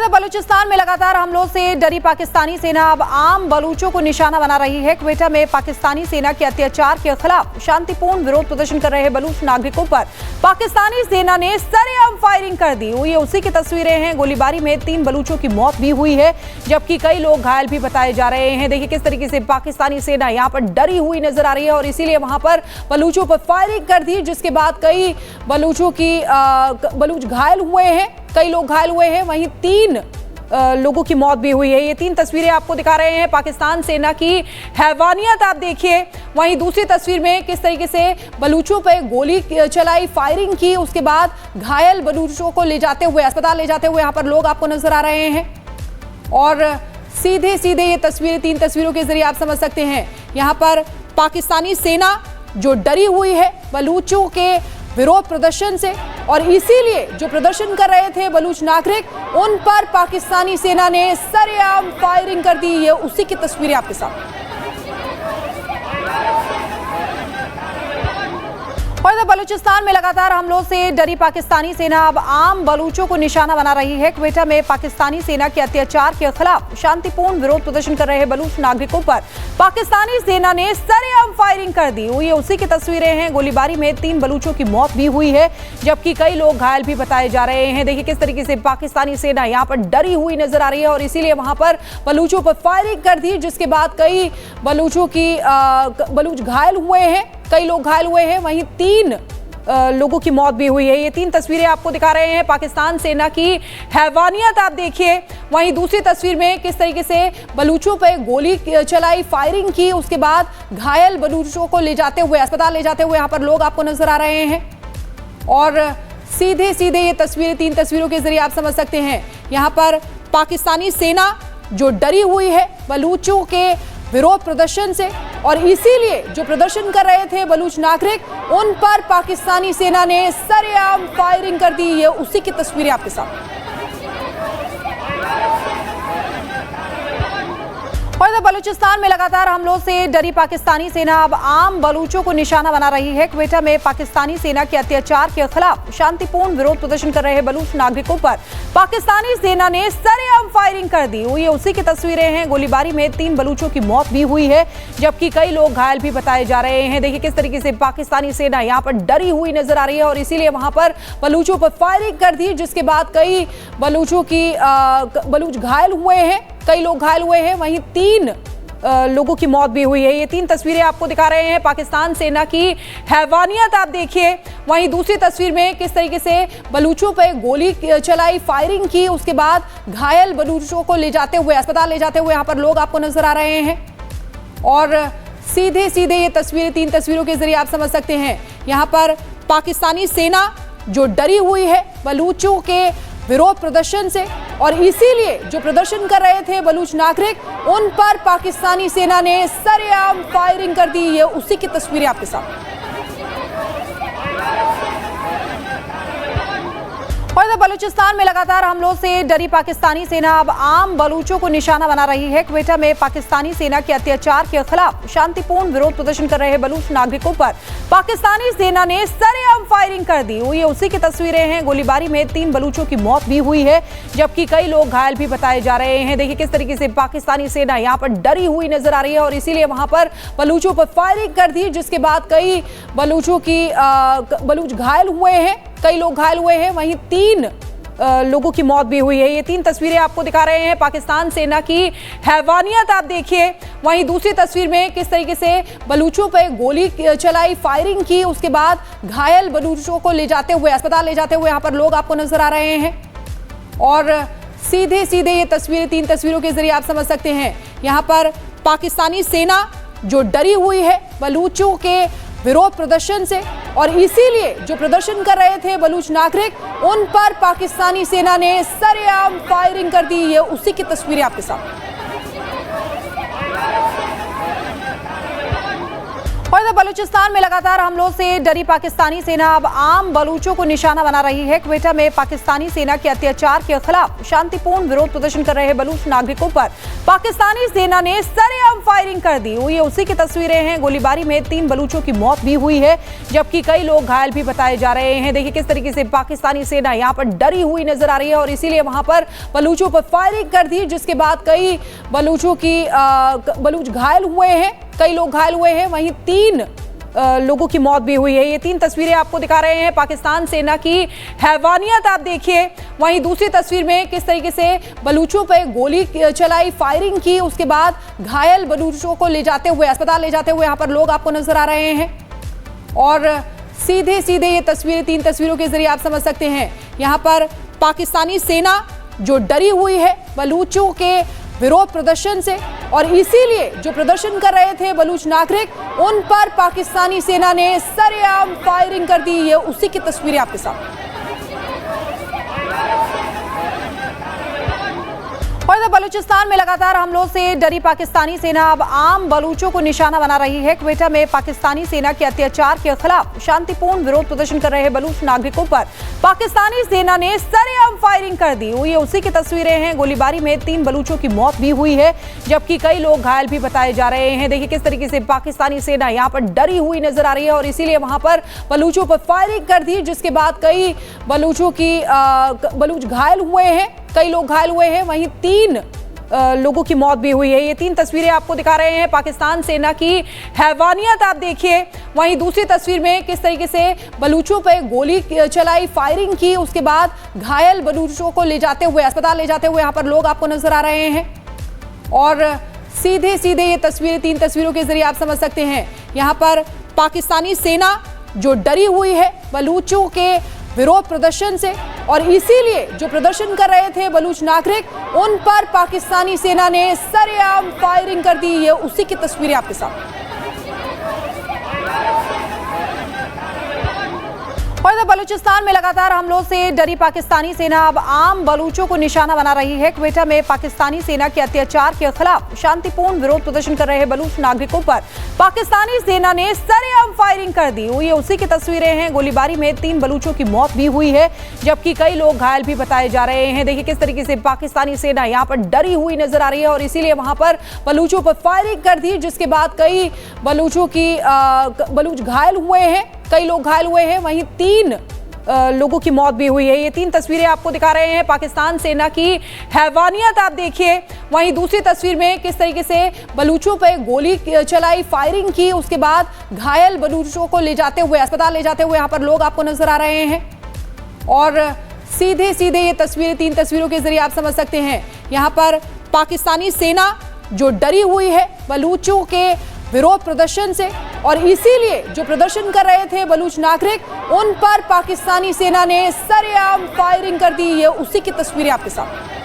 और बलूचिस्तान में लगातार हमलों से डरी पाकिस्तानी सेना अब आम बलूचों को निशाना बना रही है। क्वेटा में पाकिस्तानी सेना के अत्याचार के खिलाफ शांतिपूर्ण विरोध प्रदर्शन कर रहे बलूच नागरिकों पर पाकिस्तानी सेना ने सरेआम फायरिंग कर दी। ये उसी की तस्वीरें हैं। गोलीबारी में 3 बलूचों की मौत भी हुई है, जबकि कई लोग घायल भी बताए जा रहे हैं। देखिए किस तरीके से पाकिस्तानी सेना यहाँ पर डरी हुई नजर आ रही है और इसीलिए वहां पर बलूचों पर फायरिंग कर दी, जिसके बाद कई बलूच घायल हुए हैं, कई लोग घायल हुए हैं। वहीं 3 लोगों की मौत भी हुई है। ये 3 तस्वीरें आपको दिखा रहे हैं। पाकिस्तान सेना की हैवानियत आप देखिए। वहीं दूसरी तस्वीर में किस तरीके से बलूचों पे गोली चलाई, फायरिंग की, उसके बाद घायल बलूचों को ले जाते हुए अस्पताल ले जाते हुए यहाँ पर लोग आपको नजर आ रहे हैं। और सीधे सीधे ये तस्वीरें 3 तस्वीरों के जरिए आप समझ सकते हैं। यहाँ पर पाकिस्तानी सेना जो डरी हुई है बलूचों के विरोध प्रदर्शन से, और इसीलिए जो प्रदर्शन कर रहे थे बलूच नागरिक, उन पर पाकिस्तानी सेना ने सरेआम फायरिंग कर दी। ये उसी की तस्वीरें आपके साथ। और बलूचिस्तान में लगातार हमलों से डरी पाकिस्तानी सेना अब आम बलूचों को निशाना बना रही है। क्वेटा में पाकिस्तानी सेना के अत्याचार के खिलाफ शांतिपूर्ण विरोध प्रदर्शन कर रहे बलूच नागरिकों पर पाकिस्तानी सेना ने सरेआम फायरिंग कर दी। ये उसी की तस्वीरें हैं। गोलीबारी में 3 बलूचों की मौत भी हुई है, जबकि कई लोग घायल भी बताए जा रहे हैं। देखिए किस तरीके से पाकिस्तानी सेना यहाँ पर डरी हुई नजर आ रही है और इसीलिए वहां पर बलूचों पर फायरिंग कर दी, जिसके बाद कई बलूच घायल हुए हैं, कई लोग घायल हुए हैं। वहीं 3 लोगों की मौत भी हुई है। ये 3 तस्वीरें आपको दिखा रहे हैं। पाकिस्तान सेना की हैवानियत आप देखिए। वहीं दूसरी तस्वीर में किस तरीके से बलूचों पे गोली चलाई, फायरिंग की, उसके बाद घायल बलूचों को ले जाते हुए अस्पताल ले जाते हुए यहाँ पर लोग आपको नजर आ रहे हैं। और सीधे सीधे ये तस्वीरें 3 तस्वीरों के जरिए आप समझ सकते हैं। यहाँ पर पाकिस्तानी सेना जो डरी हुई है बलूचों के विरोध प्रदर्शन से, और इसीलिए जो प्रदर्शन कर रहे थे बलूच नागरिक, उन पर पाकिस्तानी सेना ने सरेआम फायरिंग कर दी। ये उसी की तस्वीरें आपके साथ। और बलूचिस्तान में लगातार हमलों से डरी पाकिस्तानी सेना अब आम बलूचों को निशाना बना रही है। क्वेटा में पाकिस्तानी सेना के अत्याचार के खिलाफ शांतिपूर्ण विरोध प्रदर्शन कर रहे बलूच नागरिकों पर पाकिस्तानी सेना ने सरेआम फायरिंग कर दी। ये उसी की तस्वीरें हैं। गोलीबारी में 3 बलूचों की मौत भी हुई है, जबकि कई लोग घायल भी बताए जा रहे हैं। देखिए किस तरीके से पाकिस्तानी सेना यहाँ पर डरी हुई नजर आ रही है और इसीलिए वहां पर बलूचों पर फायरिंग कर दी, जिसके बाद कई बलूच घायल हुए हैं, कई लोग घायल हुए हैं। वहीं 3 लोगों की मौत भी हुई है। ये 3 तस्वीरें आपको दिखा रहे हैं। पाकिस्तान सेना की हैवानियत आप देखिए। वहीं दूसरी तस्वीर में किस तरीके से बलूचों पे गोली चलाई, फायरिंग की, उसके बाद घायल बलूचों को ले जाते हुए अस्पताल ले जाते हुए यहाँ पर लोग आपको नजर आ रहे हैं। और सीधे सीधे ये तस्वीरें 3 तस्वीरों के जरिए आप समझ सकते हैं। यहाँ पर पाकिस्तानी सेना जो डरी हुई है बलूचों के विरोध प्रदर्शन से, और इसीलिए जो प्रदर्शन कर रहे थे बलूच नागरिक, उन पर पाकिस्तानी सेना ने सरेआम फायरिंग कर दी। ये उसी की तस्वीरें आपके साथ। और बलूचिस्तान में लगातार हमलों से डरी पाकिस्तानी सेना अब आम बलूचों को निशाना बना रही है। क्वेटा में पाकिस्तानी सेना के अत्याचार के खिलाफ शांतिपूर्ण विरोध प्रदर्शन कर रहे बलूच नागरिकों पर पाकिस्तानी सेना ने सरेआम फायरिंग कर दी। ये उसी की तस्वीरें हैं। गोलीबारी में 3 बलूचों की मौत भी हुई है, जबकि कई लोग घायल भी बताए जा रहे हैं। देखिए किस तरीके से पाकिस्तानी सेना यहाँ पर डरी हुई नजर आ रही है और इसीलिए वहां पर बलूचों पर फायरिंग कर दी, जिसके बाद कई बलूच घायल हुए हैं, कई लोग घायल हुए हैं। वहीं 3 लोगों की मौत भी हुई है। ये 3 तस्वीरें आपको दिखा रहे हैं। पाकिस्तान सेना की हैवानियत आप देखिए। वहीं दूसरी तस्वीर में किस तरीके से बलूचों पे गोली चलाई, फायरिंग की, उसके बाद घायल बलूचों को ले जाते हुए अस्पताल ले जाते हुए यहाँ पर लोग आपको नजर आ रहे हैं। और सीधे सीधे ये तस्वीरें 3 तस्वीरों के जरिए आप समझ सकते हैं। यहाँ पर पाकिस्तानी सेना जो डरी हुई है बलूचों के विरोध प्रदर्शन से, और इसीलिए जो प्रदर्शन कर रहे थे बलूच नागरिक, उन पर पाकिस्तानी सेना ने सरेआम फायरिंग कर दी। ये उसी की तस्वीरें आपके साथ। और इधर बलूचिस्तान में लगातार हमलों से डरी पाकिस्तानी सेना अब आम बलूचों को निशाना बना रही है। क्वेटा में पाकिस्तानी सेना के अत्याचार के खिलाफ शांतिपूर्ण विरोध प्रदर्शन कर रहे बलूच नागरिकों पर पाकिस्तानी सेना ने सरेआम फायरिंग कर दी। ये उसी की तस्वीरें हैं। गोलीबारी में 3 बलूचों की मौत भी हुई है, जबकि कई लोग घायल भी बताए जा रहे हैं। देखिए किस तरीके से पाकिस्तानी सेना यहाँ पर डरी हुई नजर आ रही है और इसीलिए वहां पर बलूचों पर फायरिंग कर दी, जिसके बाद कई बलूच घायल हुए हैं, कई लोग घायल हुए हैं। वहीं 3 लोगों की मौत भी हुई है। ये 3 तस्वीरें आपको दिखा रहे हैं। पाकिस्तान सेना की हैवानियत आप देखिए। वहीं दूसरी तस्वीर में किस तरीके से बलूचों पे गोली चलाई, फायरिंग की, उसके बाद घायल बलूचों को ले जाते हुए अस्पताल ले जाते हुए यहाँ पर लोग आपको नजर आ रहे हैं। और सीधे सीधे ये तस्वीरें 3 तस्वीरों के जरिए आप समझ सकते हैं। यहाँ पर पाकिस्तानी सेना जो डरी हुई है बलूचों के विरोध प्रदर्शन से, और इसीलिए जो प्रदर्शन कर रहे थे बलूच नागरिक, उन पर पाकिस्तानी सेना ने सरेआम फायरिंग कर दी। ये उसी की तस्वीरें आपके साथ। और इधर बलूचिस्तान में लगातार हमलों से डरी पाकिस्तानी सेना अब आम बलूचों को निशाना बना रही है। क्वेटा में पाकिस्तानी सेना के अत्याचार के खिलाफ शांतिपूर्ण विरोध प्रदर्शन कर रहे बलूच नागरिकों पर पाकिस्तानी सेना ने सरेआम फायरिंग कर दी। ये उसी की तस्वीरें हैं। गोलीबारी में 3 बलूचों की मौत भी हुई है, जबकि कई लोग घायल भी बताए जा रहे हैं। देखिए किस तरीके से पाकिस्तानी सेना यहाँ पर डरी हुई नजर आ रही है और इसीलिए वहां पर बलूचों पर फायरिंग कर दी, जिसके बाद कई बलूच घायल हुए हैं, कई लोग घायल हुए हैं। वहीं 3 लोगों की मौत भी हुई है। ये 3 तस्वीरें आपको दिखा रहे हैं। पाकिस्तान सेना की हैवानियत आप देखिए। वहीं दूसरी तस्वीर में किस तरीके से बलूचों पे गोली चलाई, फायरिंग की, उसके बाद घायल बलूचों को ले जाते हुए अस्पताल ले जाते हुए यहाँ पर लोग आपको नजर आ रहे हैं। और सीधे सीधे ये तस्वीरें 3 तस्वीरों के जरिए आप समझ सकते हैं। यहाँ पर पाकिस्तानी सेना जो डरी हुई है बलूचों के विरोध प्रदर्शन से, और इसीलिए जो प्रदर्शन कर रहे थे बलूच नागरिक, उन पर पाकिस्तानी सेना ने सरेआम फायरिंग कर दी। ये उसी की तस्वीरें आपके साथ। और इधर बलूचिस्तान में लगातार हमलों से डरी पाकिस्तानी सेना अब आम बलूचों को निशाना बना रही है। क्वेटा में पाकिस्तानी सेना के अत्याचार के खिलाफ शांतिपूर्ण विरोध प्रदर्शन कर रहे बलूच नागरिकों पर पाकिस्तानी सेना ने सरेआम फायरिंग कर दी। ये उसी की तस्वीरें हैं। गोलीबारी में 3 बलूचों की मौत भी हुई है, जबकि कई लोग घायल भी बताए जा रहे हैं। देखिए किस तरीके से पाकिस्तानी सेना यहाँ पर डरी हुई नजर आ रही है और इसीलिए वहां पर बलूचों पर फायरिंग कर दी, जिसके बाद कई बलूच घायल हुए हैं, कई लोग घायल हुए हैं। वहीं 3 लोगों की मौत भी हुई है। ये 3 तस्वीरें आपको दिखा रहे हैं। पाकिस्तान सेना की हैवानियत आप देखिए। वहीं दूसरी तस्वीर में किस तरीके से बलूचों पे गोली चलाई, फायरिंग की, उसके बाद घायल बलूचों को ले जाते हुए अस्पताल ले जाते हुए यहाँ पर लोग आपको नजर आ रहे हैं। और सीधे सीधे ये तस्वीरें 3 तस्वीरों के जरिए आप समझ सकते हैं। यहाँ पर पाकिस्तानी सेना जो डरी हुई है बलूचों के विरोध प्रदर्शन से, और इसीलिए जो प्रदर्शन कर रहे थे बलूच नागरिक, उन पर पाकिस्तानी सेना ने सरेआम फायरिंग कर दी। ये उसी की तस्वीरें आपके साथ।